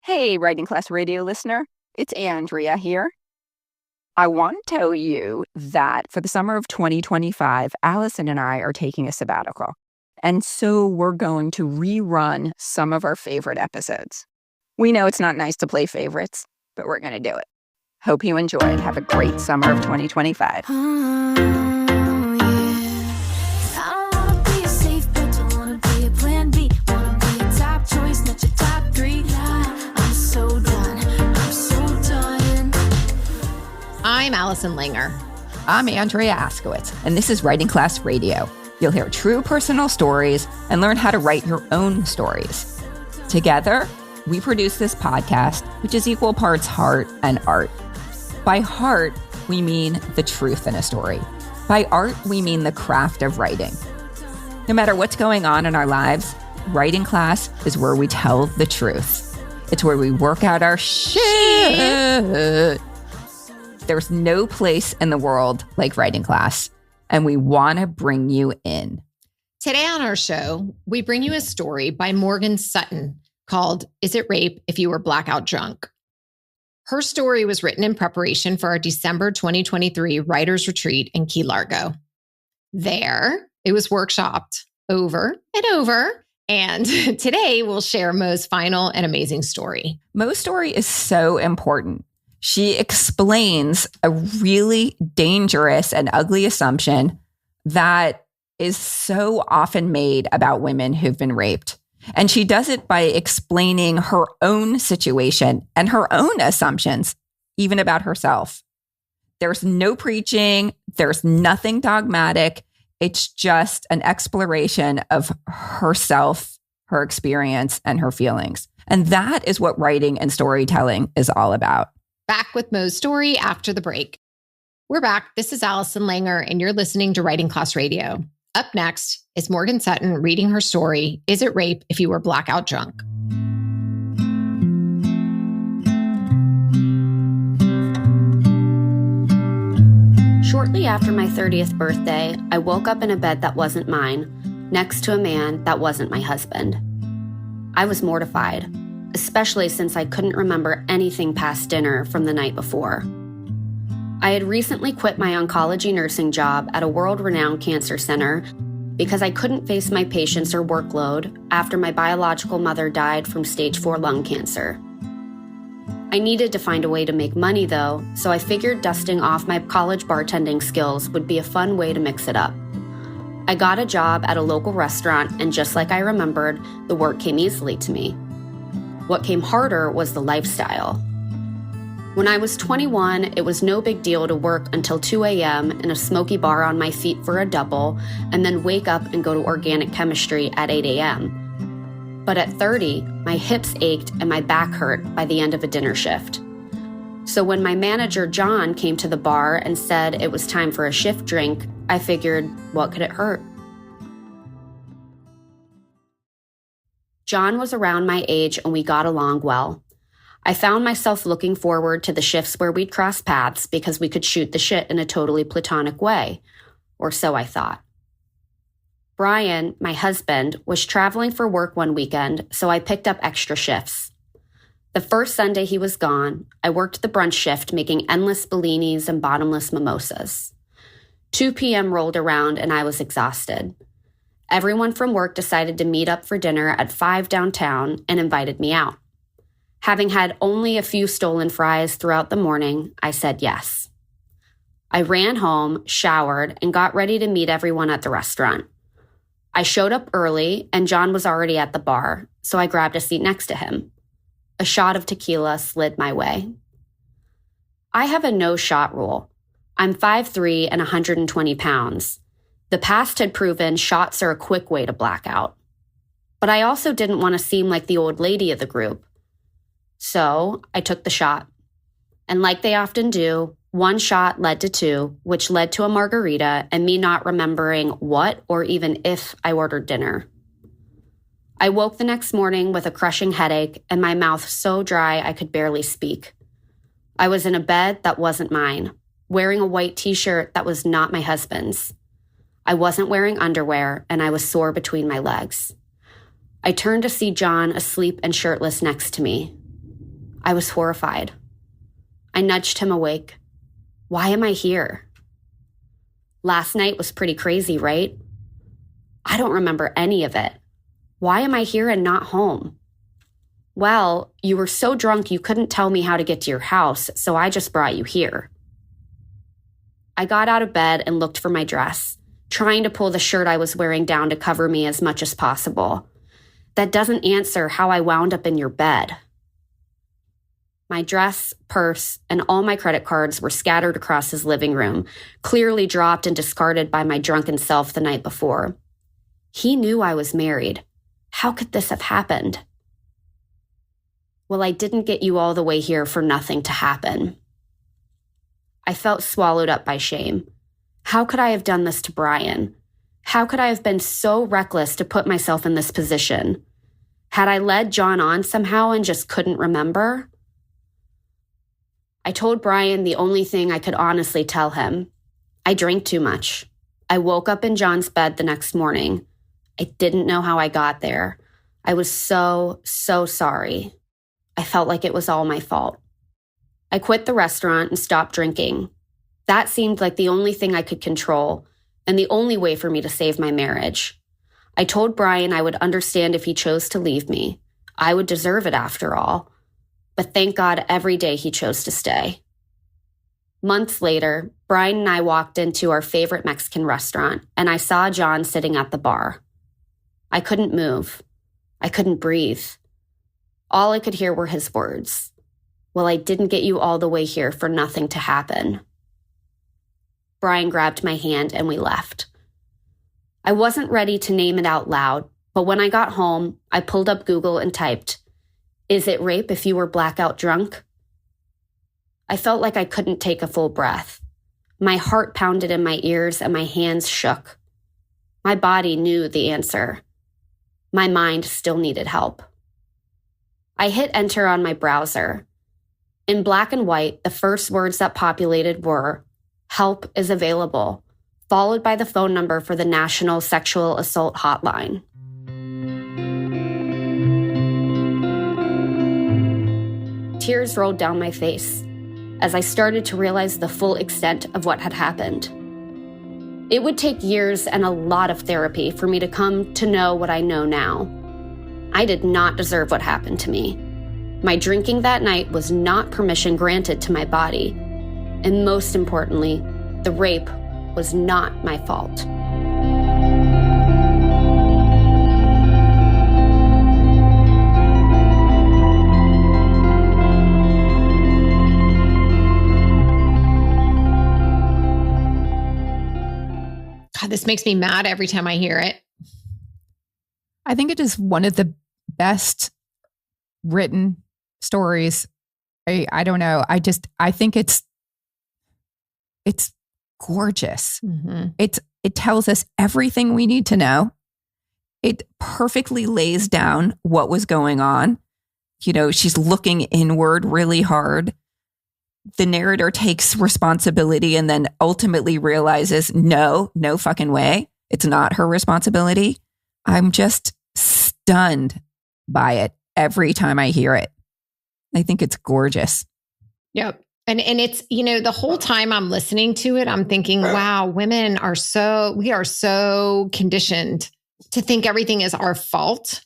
Hey, Writing Class Radio listener, it's Andrea here. I want to tell you that for the summer of 2025, Allison and I are taking a sabbatical. And so we're going to rerun some of our favorite episodes. We know it's not nice to play favorites, but we're going to do it. Hope you enjoy and have a great summer of 2025. I'm Allison Langer. I'm Andrea Askowitz, and this is Writing Class Radio. You'll hear true personal stories and learn how to write your own stories. Together, we produce this podcast, which is equal parts heart and art. By heart, we mean the truth in a story. By art, we mean the craft of writing. No matter what's going on in our lives, Writing Class is where we tell the truth. It's where we work out our shit. There's no place in the world like Writing Class, and we want to bring you in. Today on our show, we bring you a story by Morgan Sutton called Is It Rape If You Were Blackout Drunk? Her story was written in preparation for our December 2023 Writers Retreat in Key Largo. There, it was workshopped over and over, and today we'll share Mo's final and amazing story. Mo's story is so important. She explains a really dangerous and ugly assumption that is so often made about women who've been raped. And she does it by explaining her own situation and her own assumptions, even about herself. There's no preaching. There's nothing dogmatic. It's just an exploration of herself, her experience, and her feelings. And that is what writing and storytelling is all about. Back with Mo's story after the break. We're back. This is Allison Langer, and you're listening to Writing Class Radio. Up next is Morgan Sutton reading her story, Is It Rape If You Were Blackout Drunk? Shortly after my 30th birthday, I woke up in a bed that wasn't mine, next to a man that wasn't my husband. I was mortified, especially since I couldn't remember anything past dinner from the night before. I had recently quit my oncology nursing job at a world-renowned cancer center because I couldn't face my patients or workload after my biological mother died from stage 4 lung cancer. I needed to find a way to make money, though, so I figured dusting off my college bartending skills would be a fun way to mix it up. I got a job at a local restaurant, and just like I remembered, the work came easily to me. What came harder was the lifestyle. When I was 21, it was no big deal to work until 2 a.m. in a smoky bar on my feet for a double, and then wake up and go to organic chemistry at 8 a.m. But at 30, my hips ached and my back hurt by the end of a dinner shift. So when my manager, John, came to the bar and said it was time for a shift drink, I figured, what could it hurt? John was around my age and we got along well. I found myself looking forward to the shifts where we'd cross paths because we could shoot the shit in a totally platonic way, or so I thought. Brian, my husband, was traveling for work one weekend, so I picked up extra shifts. The first Sunday he was gone, I worked the brunch shift making endless bellinis and bottomless mimosas. 2 p.m. rolled around and I was exhausted. Everyone from work decided to meet up for dinner at 5 downtown and invited me out. Having had only a few stolen fries throughout the morning, I said yes. I ran home, showered, and got ready to meet everyone at the restaurant. I showed up early, and John was already at the bar, so I grabbed a seat next to him. A shot of tequila slid my way. I have a no-shot rule. I'm 5'3" and 120 pounds. The past had proven shots are a quick way to black out. But I also didn't want to seem like the old lady of the group. So I took the shot. And like they often do, one shot led to 2, which led to a margarita and me not remembering what or even if I ordered dinner. I woke the next morning with a crushing headache and my mouth so dry I could barely speak. I was in a bed that wasn't mine, wearing a white t-shirt that was not my husband's. I wasn't wearing underwear and I was sore between my legs. I turned to see John asleep and shirtless next to me. I was horrified. I nudged him awake. Why am I here? Last night was pretty crazy, right? I don't remember any of it. Why am I here and not home? Well, you were so drunk you couldn't tell me how to get to your house, so I just brought you here. I got out of bed and looked for my dress, trying to pull the shirt I was wearing down to cover me as much as possible. That doesn't answer how I wound up in your bed. My dress, purse, and all my credit cards were scattered across his living room, clearly dropped and discarded by my drunken self the night before. He knew I was married. How could this have happened? Well, I didn't get you all the way here for nothing to happen. I felt swallowed up by shame. How could I have done this to Brian? How could I have been so reckless to put myself in this position? Had I led John on somehow and just couldn't remember? I told Brian the only thing I could honestly tell him. I drank too much. I woke up in John's bed the next morning. I didn't know how I got there. I was so sorry. I felt like it was all my fault. I quit the restaurant and stopped drinking. That seemed like the only thing I could control and the only way for me to save my marriage. I told Brian I would understand if he chose to leave me. I would deserve it after all. But thank God every day he chose to stay. Months later, Brian and I walked into our favorite Mexican restaurant, and I saw John sitting at the bar. I couldn't move. I couldn't breathe. All I could hear were his words. Well, I didn't get you all the way here for nothing to happen. Brian grabbed my hand and we left. I wasn't ready to name it out loud, but when I got home, I pulled up Google and typed, "Is it rape if you were blackout drunk?" I felt like I couldn't take a full breath. My heart pounded in my ears and my hands shook. My body knew the answer. My mind still needed help. I hit enter on my browser. In black and white, the first words that populated were, "Help is available," followed by the phone number for the National Sexual Assault Hotline. Tears rolled down my face as I started to realize the full extent of what had happened. It would take years and a lot of therapy for me to come to know what I know now. I did not deserve what happened to me. My drinking that night was not permission granted to my body. And most importantly, the rape was not my fault. God, this makes me mad every time I hear it. I think it is one of the best written stories. I don't know. I think it's gorgeous. Mm-hmm. It tells us everything we need to know. It perfectly lays down what was going on. You know, she's looking inward really hard. The narrator takes responsibility and then ultimately realizes, no fucking way. It's not her responsibility. I'm just stunned by it every time I hear it. I think it's gorgeous. Yep. And it's, you know, the whole time I'm listening to it, I'm thinking, wow, we are so conditioned to think everything is our fault.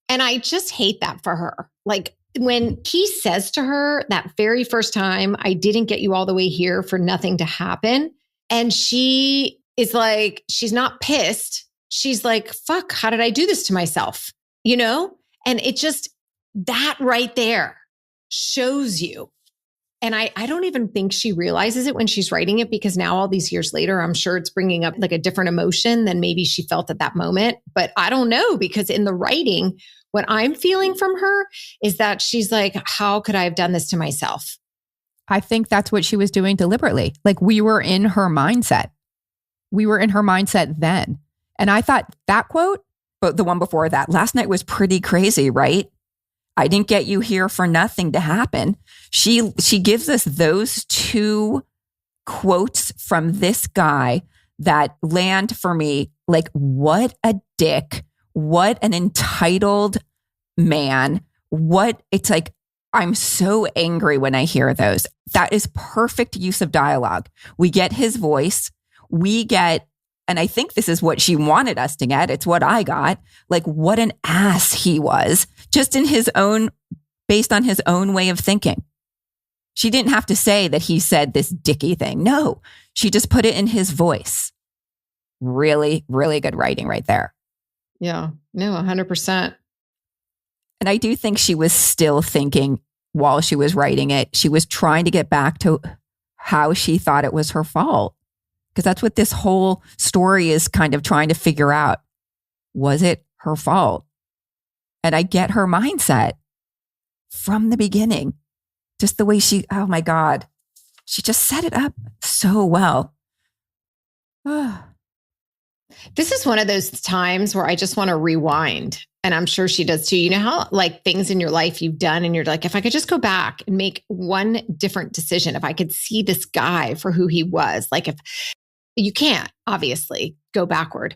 And I just hate that for her. Like when he says to her that very first time, "I didn't get you all the way here for nothing to happen." And she is like, she's not pissed. She's like, fuck, how did I do this to myself? You know? And it just, that right there shows you. And I don't even think she realizes it when she's writing it, because now all these years later, I'm sure it's bringing up like a different emotion than maybe she felt at that moment. But I don't know, because in the writing, what I'm feeling from her is that she's like, how could I have done this to myself? I think that's what she was doing deliberately. Like we were in her mindset. We were in her mindset then. And I thought that quote, but the one before that, "Last night was pretty crazy, right? I didn't get you here for nothing to happen." She gives us those two quotes from this guy that land for me like, what a dick, what an entitled man. It's like, I'm so angry when I hear those. That is perfect use of dialogue. We get his voice. We get, and I think this is what she wanted us to get. It's what I got. Like, what an ass he was, just in his own, based on his own way of thinking. She didn't have to say that he said this dicky thing. No, she just put it in his voice. Really, really good writing right there. Yeah, no, 100%. And I do think she was still thinking while she was writing it. She was trying to get back to how she thought it was her fault. Because that's what this whole story is kind of trying to figure out. Was it her fault? And I get her mindset from the beginning. Just the way she, oh my God, she just set it up so well. This is one of those times where I just want to rewind. And I'm sure she does too. You know how like things in your life you've done and you're like, if I could just go back and make one different decision, if I could see this guy for who he was, like if you can't obviously go backward,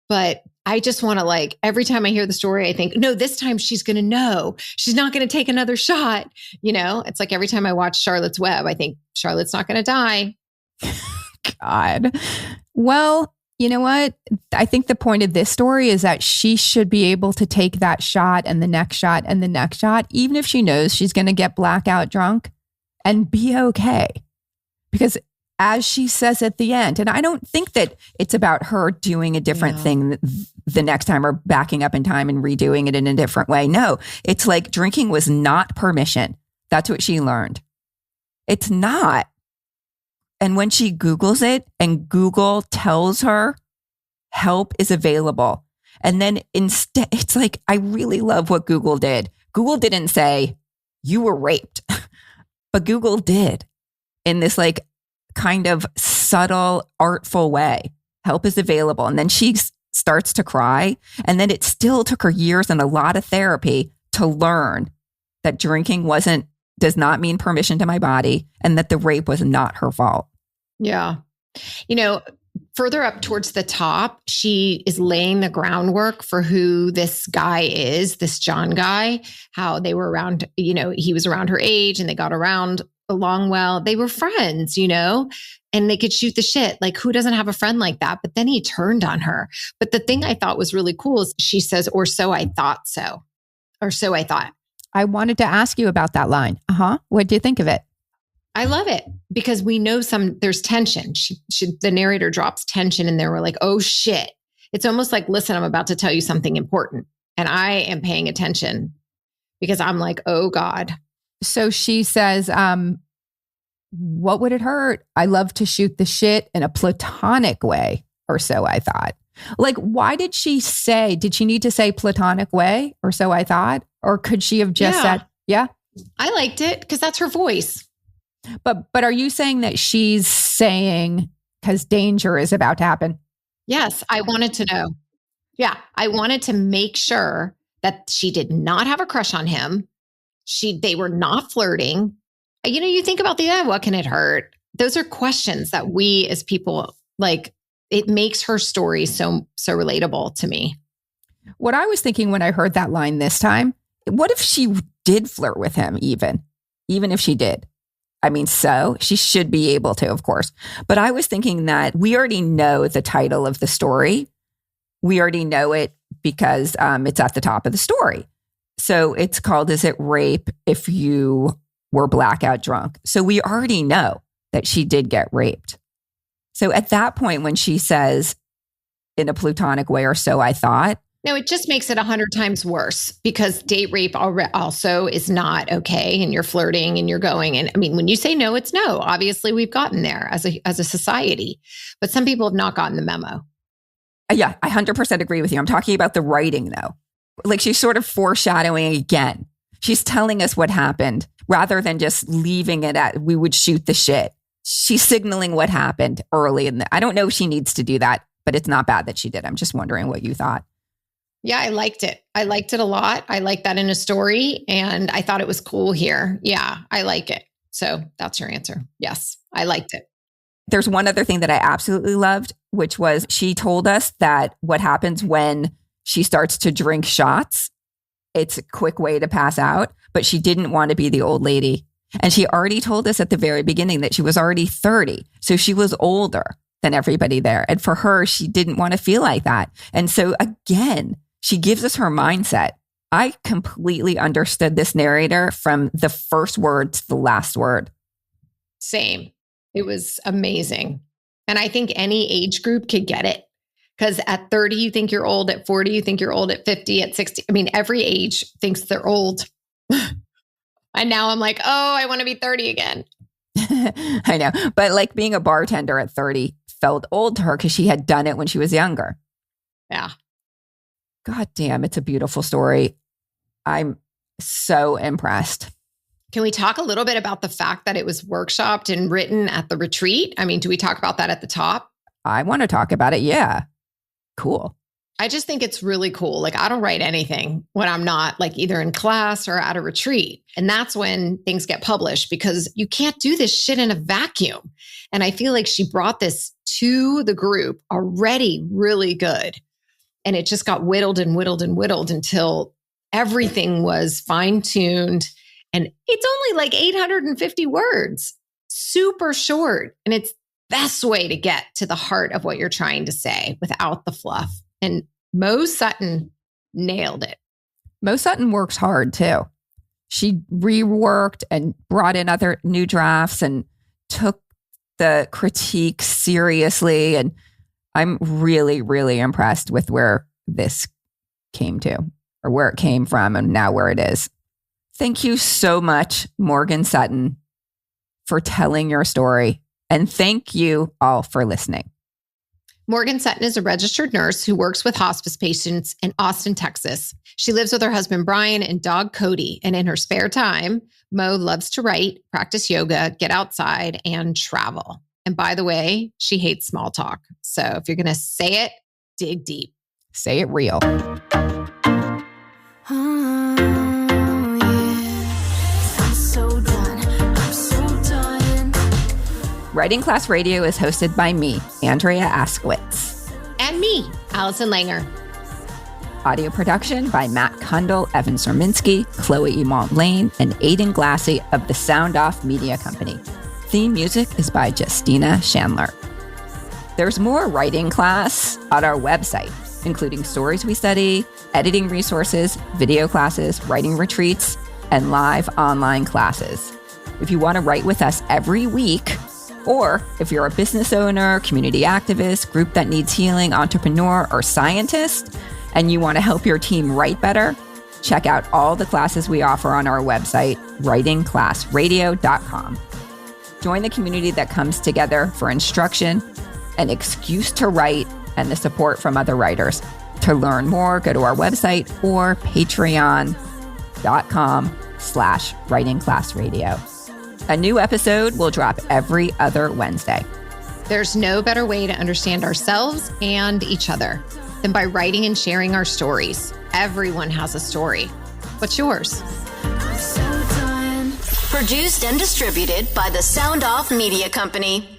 but I just want to like, every time I hear the story, I think, no, this time she's going to know. She's not going to take another shot. You know, it's like every time I watch Charlotte's Web, I think Charlotte's not going to die. God. Well, you know what? I think the point of this story is that she should be able to take that shot and the next shot and the next shot, even if she knows she's going to get blackout drunk, and be okay. Because as she says at the end, and I don't think that it's about her doing a different thing the next time or backing up in time and redoing it in a different way. No, it's like drinking was not permission. That's what she learned. It's not. And when she Googles it and Google tells her help is available. And then instead, it's like, I really love what Google did. Google didn't say you were raped, but Google did in this like kind of subtle, artful way. Help is available. And then she starts to cry. And then it still took her years and a lot of therapy to learn that drinking does not mean permission to my body, and that the rape was not her fault. Yeah. You know, further up towards the top, she is laying the groundwork for who this guy is, this John guy, how they were around, you know, he was around her age and they got around along well. They were friends, you know, and they could shoot the shit. Like, who doesn't have a friend like that? But then he turned on her. But the thing I thought was really cool is she says, or so I thought so. Or so I thought. I wanted to ask you about that line. What do you think of it? I love it because we know there's tension. The narrator drops tension in there. We're like, oh shit. It's almost like, listen, I'm about to tell you something important. And I am paying attention because I'm like, oh God. So she says, what would it hurt? I love to shoot the shit in a platonic way, or so I thought. Like, why did she need to say platonic way, or so I thought? Or could she have just said, yeah? I liked it because that's her voice. But are you saying that she's saying because danger is about to happen? Yes, I wanted to know. Yeah, I wanted to make sure that she did not have a crush on him. They were not flirting. You know, you think about what can it hurt? Those are questions that we as people, like, it makes her story so relatable to me. What I was thinking when I heard that line this time, what if she did flirt with him even if she did? I mean, so she should be able to, of course. But I was thinking that we already know the title of the story. We already know it because it's at the top of the story. So it's called, Is It Rape If You Were Blackout Drunk? So we already know that she did get raped. So at that point, when she says in a platonic way, or so I thought. No, it just makes it 100 times worse because date rape also is not okay. And you're flirting and you're going. And I mean, when you say no, it's no. Obviously, we've gotten there as a society, but some people have not gotten the memo. Yeah, I 100% agree with you. I'm talking about the writing, though. Like, she's sort of foreshadowing again. She's telling us what happened rather than just leaving it at we would shoot the shit. She's signaling what happened early I don't know if she needs to do that, but it's not bad that she did. I'm just wondering what you thought. Yeah, I liked it. I liked it a lot. I like that in a story, and I thought it was cool here. Yeah, I like it. So that's your answer. Yes, I liked it. There's one other thing that I absolutely loved, which was she told us that what happens when she starts to drink shots it's a quick way to pass out, but she didn't want to be the old lady. And she already told us at the very beginning that she was already 30. So she was older than everybody there. And for her, she didn't want to feel like that. And so again, she gives us her mindset. I completely understood this narrator from the first word to the last word. Same. It was amazing. And I think any age group could get it. Because at 30, you think you're old. At 40, you think you're old. At 50, at 60. I mean, every age thinks they're old. And now I'm like, oh, I want to be 30 again. I know. But like being a bartender at 30 felt old to her because she had done it when she was younger. Yeah. God damn, it's a beautiful story. I'm so impressed. Can we talk a little bit about the fact that it was workshopped and written at the retreat? I mean, do we talk about that at the top? I want to talk about it. Yeah. Cool. I just think it's really cool. Like, I don't write anything when I'm not like either in class or at a retreat. And that's when things get published because you can't do this shit in a vacuum. And I feel like she brought this to the group already really good. And it just got whittled and whittled and whittled until everything was fine-tuned. And it's only like 850 words, super short. And it's the best way to get to the heart of what you're trying to say without the fluff. And Mo Sutton nailed it. Mo Sutton works hard too. She reworked and brought in other new drafts and took the critique seriously. And I'm really, really impressed with where this came to, or where it came from and now where it is. Thank you so much, Morgan Sutton, for telling your story. And thank you all for listening. Morgan Sutton is a registered nurse who works with hospice patients in Austin, Texas. She lives with her husband, Brian, and dog, Cody. And in her spare time, Mo loves to write, practice yoga, get outside, and travel. And by the way, she hates small talk. So if you're going to say it, dig deep. Say it real. Writing Class Radio is hosted by me, Andrea Askowitz. And me, Allison Langer. Audio production by Matt Cundill, Evan Surminski, Chloe Emond-Lane, and Aiden Glassey of the Sound Off Media Company. Theme music is by Justina Shandler. There's more Writing Class on our website, including stories we study, editing resources, video classes, writing retreats, and live online classes. If you want to write with us every week, or if you're a business owner, community activist, group that needs healing, entrepreneur, or scientist, and you want to help your team write better, check out all the classes we offer on our website, writingclassradio.com. Join the community that comes together for instruction, an excuse to write, and the support from other writers. To learn more, go to our website or patreon.com/writingclassradio. A new episode will drop every other Wednesday. There's no better way to understand ourselves and each other than by writing and sharing our stories. Everyone has a story. What's yours? Produced and distributed by the Sound Off Media Company.